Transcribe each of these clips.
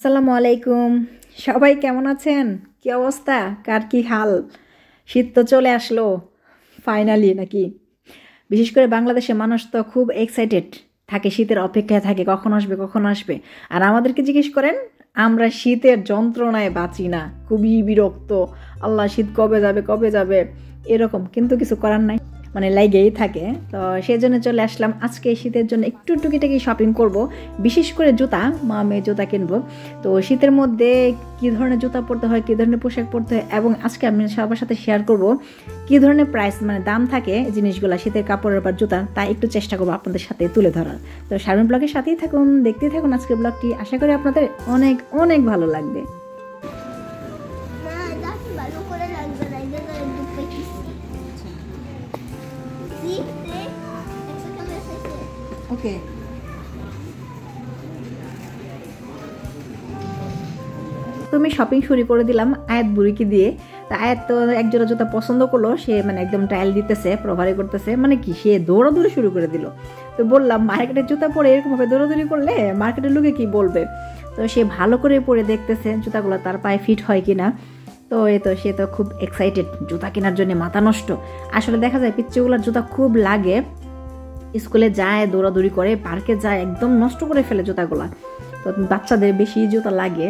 আসসালামু আলাইকুম। সবাই কেমন আছেন? কি অবস্থা? কার কি হাল? শীত তো চলে আসলো ফাইনালি নাকি? বিশেষ করে বাংলাদেশের মানুষ তো খুব এক্সাইটেড থাকে, শীতের অপেক্ষায় থাকে কখন আসবে কখন আসবে। আর আমাদেরকে জিজ্ঞেস করেন, আমরা শীতের যন্ত্রণায় বাঁচি না, খুবই বিরক্ত। আল্লাহ, শীত কবে যাবে কবে যাবে এরকম, কিন্তু কিছু করার নাই, মানে লাগেই থাকে। তো সেই জন্য চলে আসলাম আজকে শীতের জন্য একটু টুকিটাকি শপিং করব, বিশেষ করে জুতা, মা মেয়ে জুতা কিনবো। তো শীতের মধ্যে কী ধরনের জুতা পরতে হয়, কী ধরনের পোশাক পরতে হয়, এবং আজকে আমি সবার সাথে শেয়ার করব কী ধরনের প্রাইস, মানে দাম থাকে জিনিসগুলো শীতের কাপড়ের বা জুতা, তাই একটু চেষ্টা করবো আপনাদের সাথে তুলে ধরার। তো শারমিন ব্লগের সাথেই থাকুন, দেখতেই থাকুন আজকের ব্লগটি। আশা করি আপনাদের অনেক অনেক ভালো লাগবে। ওকে, তুমি শপিং শুরু করে দিলাম আয়াত বুড়িকে দিয়ে। তা আয়াত তো এক জোড়া জুতা পছন্দ করলো, সে মানে একদম ট্রায়াল দিতেছে, প্রভারি করতেছে, মানে কি সে দৌড়াদৌড়ি শুরু করে দিল। তো বললাম, মার্কেটের জুতা পরে এরকমভাবে দৌড়াদৌড়ি করলে মার্কেটের লোকে কি বলবে। তো সে ভালো করে পরে দেখতেছে জুতাগুলো তার পায়ে ফিট হয় কিনা। তো সে তো খুব এক্সাইটেড জুতা কেনার জন্য, মাথা নষ্ট। আসলে দেখা যায় পিচ্চিগুলোর জুতা খুব লাগে, স্কুলে যায়, দৌড়াদৌড়ি করে, পার্কে যায়, একদম নষ্ট করে ফেলে জুতাগুলা। তো বাচ্চাদের বেশি জুতা লাগে।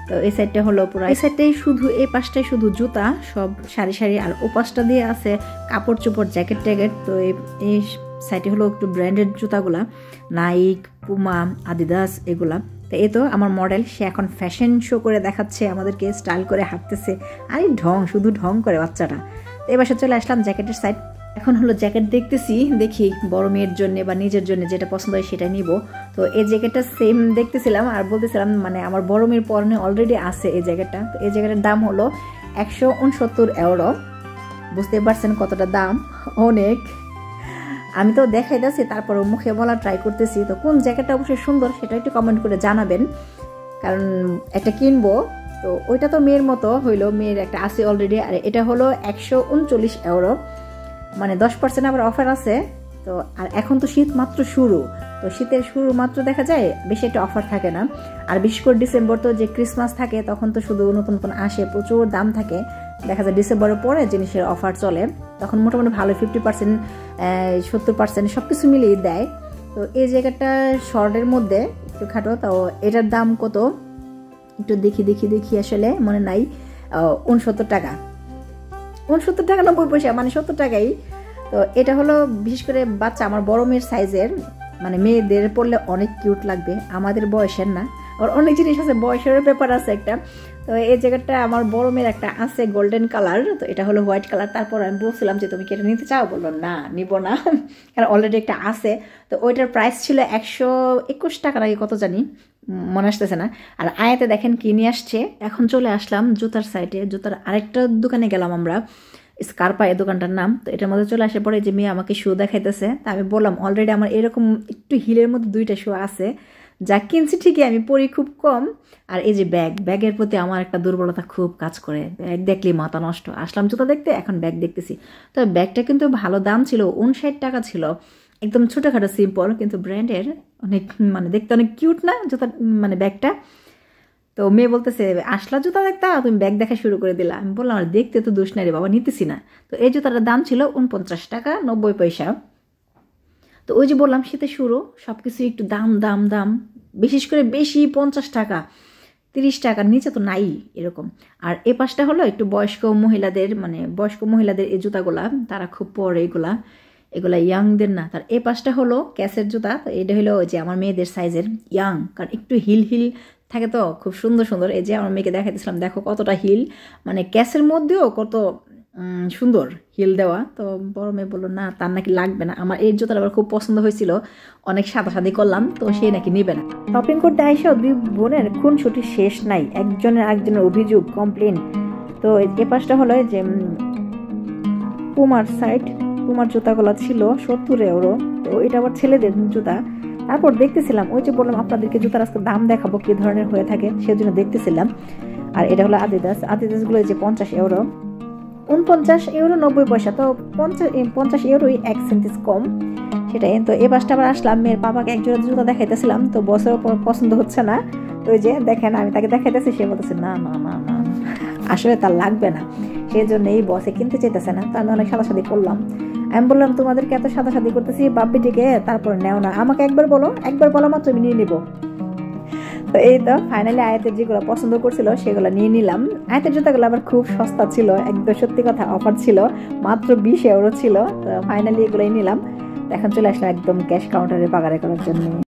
তো এই সাইডটা হলো পুরো, এই সাইডটাই শুধু, এই পাশটাই শুধু জুতা, সব সারি সারি। আর ও পাশটা দিয়ে আছে কাপড় চোপড়, জ্যাকেট ট্যাকেট। তো এই সাইডে হলো একটু ব্র্যান্ডেড জুতাগুলা, নাইক, পুমা, আদিদাস এগুলা। তো এই তো আমার মডেল, সে এখন ফ্যাশন শো করে দেখাচ্ছে আমাদেরকে, স্টাইল করে হাঁটতেছে। আর ঢং, শুধু ঢং করে বাচ্চাটা। তো এবার চলে আসলাম জ্যাকেটের সাইড। এখন হলো জ্যাকেট দেখতেছি, দেখি বড় মেয়ের জন্য বা নিজের জন্য যেটা পছন্দ হয় সেটা নিব। তো এই জ্যাকেটটা সেম দেখতেছিলাম আর বলতেছিলাম, মানে আমার বড় মেয়ের পরনে অলরেডি আছে এই জ্যাকেটটা। তো এই জ্যাকেটের দাম হলো 169 ইউরো। বুঝতে পারছেন কতটা দাম, অনেক। আমি তো দেখাইতেছি, তারপর মুখে বলা ট্রাই করতেছি। তো কোন জ্যাকেটটা অবশ্যই সুন্দর সেটা একটু কমেন্ট করে জানাবেন, কারণ একটা কিনবো। তো ওইটা তো মেয়ের মতো হইলো, মেয়ের একটা আছে অলরেডি। আর এটা হলো 139 ইউরো, মানে 10% আবার অফার আছে। তো আর এখন তো শীত মাত্র শুরু, তো শীতের শুরু মাত্র দেখা যায়, বেশি একটা অফার থাকে না। আর বিশেষ করে ডিসেম্বর তো যে ক্রিসমাস থাকে, তখন তো শুধু নতুন নতুন আসে, প্রচুর দাম থাকে। দেখা যায় ডিসেম্বরের পরে জিনিসের অফার চলে, তখন মোটামুটি ভালো 50%, 70% সব কিছু মিলিয়ে দেয়। তো এই জায়গাটা শর্টের মধ্যে একটু খাটো। তো এটার দাম কত একটু দেখি দেখি দেখি, আসলে মনে নাই। 69 টাকা, 69 টাকা 90 পয়সা, মানে 70 টাকাই। তো এটা হলো বিশেষ করে বাচ্চা, আমার বড় মেয়ের সাইজের, মানে মেয়েদের পড়লে অনেক কিউট লাগবে, আমাদের বয়সের না। আর অনেক জিনিস আছে, বয়সের ব্যাপার আছে একটা। তো এই জায়গাটা আমার বড় মেয়ের একটা আছে গোল্ডেন কালার, তো এটা হলো হোয়াইট কালার। তারপর আমি বলছিলাম যে তুমি কি এটা নিতে চাও, বললো না নিব না, কারণ অলরেডি একটা আছে। তো ওইটার প্রাইস ছিল 121 টাকা নাকি কত জানি, মনে আসতেছে না। আর আয়াতে দেখেন কি নিয়ে আসছে। এখন চলে আসলাম জুতার সাইডে, জুতার আরেকটা দোকানে গেলাম আমরা, স্কারপা এই দোকানটার নাম। তো এটার মধ্যে চলে আসে পরে যে মেয়ে আমাকে শু দেখাইতেছে। তা আমি বললাম অলরেডি আমার এরকম একটু হিলের মধ্যে 2টা শু আছে, যা কিনছি ঠিকই, আমি পরি খুব কম। আর এই যে ব্যাগের প্রতি আমার একটা দুর্বলতা খুব কাজ করে, ব্যাগ দেখলে মাথা নষ্ট। আসলাম জুতা দেখতে, এখন ব্যাগ দেখতেছি। তো ব্যাগটা কিন্তু ভালো দাম ছিল, 59 টাকা ছিল, একদম ছোটোখাটো সিম্পল, কিন্তু ব্র্যান্ডের, অনেক মানে দেখতে অনেক কিউট না জুতা, মানে ব্যাগটা। তো মেয়ে বলতেছে, আসলা জুতা দেখতা, তুমি ব্যাগ দেখা শুরু করে দিলা। আমি বললাম, আর দেখতে তো দোষ নাই রে বাবা, নিতেছি না। তো এই জুতাটার দাম ছিল 49 টাকা 90 পয়সা। তো ওই যে বললাম শীতে শুরু, সব কিছু একটু দাম দাম দাম, বিশেষ করে বেশি 50 টাকা 30 টাকার নিচে তো নাই এরকম। আর এ পাশটা হলো একটু বয়স্ক মহিলাদের, মানে বয়স্ক মহিলাদের এই জুতাগুলা, তারা খুব পরে এগুলা, এগুলা ইয়াংদের না। তার এ পাশটা হলো ক্যাসের জুতা। তো এটা হলো ওই যে আমার মেয়েদের সাইজের, ইয়াং, কারণ একটু হিল হিল থাকে তো খুব সুন্দর সুন্দর। এই যে আমার মেয়েকে দেখাইতেছিলাম, দেখো কতটা হিল, মানে ক্যাসের মধ্যেও কত সুন্দর হিল দেওয়া। তো বড় মেয়ে বললো না, তার নাকি লাগবে না। আমার এই জুতাটা আবার খুব পছন্দ হয়েছিল, অনেক সাদাসাদি করলাম, তো সে নাকি নিবে না। শপিং করতে আইসা দুই বোনের খুনসুটি শেষ নাই, একজনের একজনের অভিযোগ, কমপ্লেন। তো এ পাশটা হলো যে পুমার সাইড, পুমার জুতাগুলো ছিল 70 ইউরো। তো এটা আবার ছেলেদের জুতা। তারপর দেখতেছিলাম, ওই যে বললাম আপনাদেরকে জুতার আজকে দাম দেখাবো কি ধরনের হয়ে থাকে, সেজন্য দেখতেছিলাম। আর এটা হলো আদিদাসগুলো যে 50 ইউরো, 49 ইউরো 90 পয়সা। তো 50 ইউরোই 1 সেন্টিস কম। সেটাই। তো এই পাশটা আবার আসলাম, মেয়ের বাবাকে এক জোড়া জুতা দেখাইতেছিলাম, তো বছর পছন্দ হচ্ছে না। তো ওই যে দেখেন আমি তাকে দেখাইতেছি, সে বলতেছে না না না না আসলে তার লাগবে না, সেই জন্য এই বসে কিনতে চাইতেছে না। তো আমি অনেক সাদাসাদি করলাম। আমি বললাম তোমাদেরকে এত সাদাসাদি করতেছি বাপ্পিটিকে, তারপর নেও না, আমাকে একবার বলো মাত্র আমি নিয়ে নিবো। তো এই তো ফাইনালি আয়াতের যেগুলো পছন্দ করছিল সেগুলো নিয়ে নিলাম। আয়াতের জুতাগুলো আবার খুব সস্তা ছিল, একদম সত্যি কথা অফার ছিল, মাত্র 20 ইউরো ছিল। তো ফাইনালি এগুলোই নিলাম। এখন চলে আসলাম একদম ক্যাশ কাউন্টারে পাগারে করার জন্য।